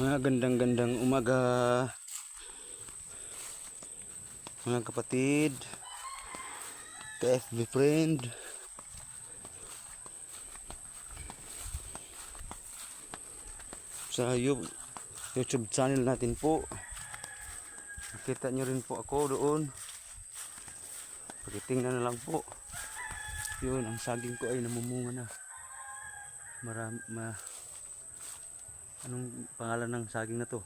Mga gandang umaga mga kapatid, ka-FB friend. Sa YouTube channel natin po. Nakita nyo rin po ako doon. Pakitingnan na lang po. Yun, ang saging ko ay namumunga na. Anong pangalan ng saging na to?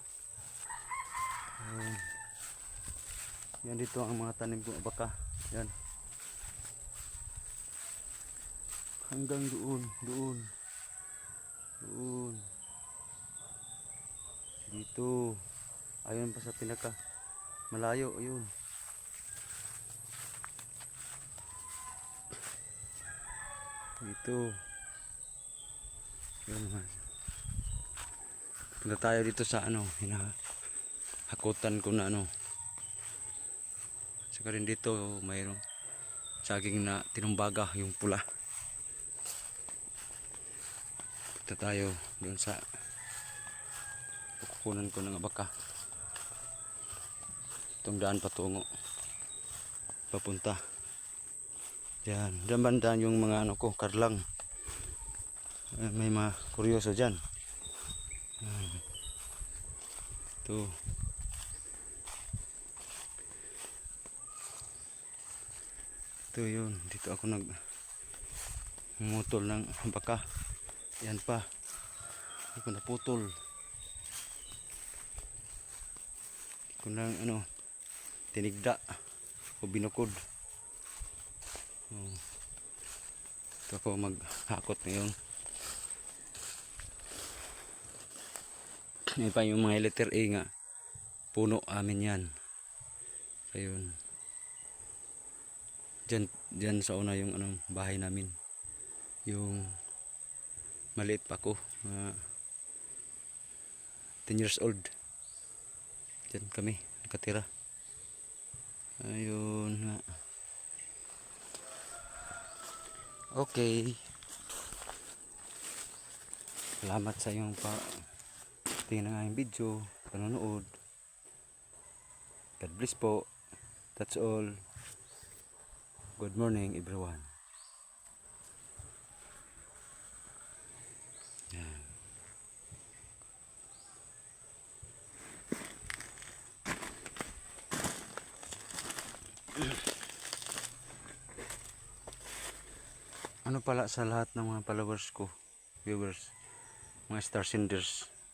Yan dito ang mga tanim ko baka. Yan. Hanggang doon. Dito. Ayun pa sa pinaka malayo, ayun. Dito. Yun man. Punta tayo dito sa hakutan ko na Saka rin dito mayroong saging na tinumbaga, yung pula. Punta tayo doon sa kukunan ko ng abaka. Itong daan patungo papunta yan, banda yung mga ko, karlang. May mga kuryoso dyan. Ito yun, dito ako mutol ng baka. Yan pa, hindi ko naputol. Hindi ko nang tinigda o binukod. Ito ako maghakot ngayon. Yan pa yung mga letter A nga, puno amin yan. Ayun, dyan sa una yung bahay namin, yung maliit pa ko, 10 years old. Dyan kami nakatira. Ayun nga. Okay, salamat sa iyong tingnan ng aking video, panonood. God bless po. That's all. Good morning everyone. Yan. Ano pala sa lahat ng mga followers ko, viewers, mga star senders,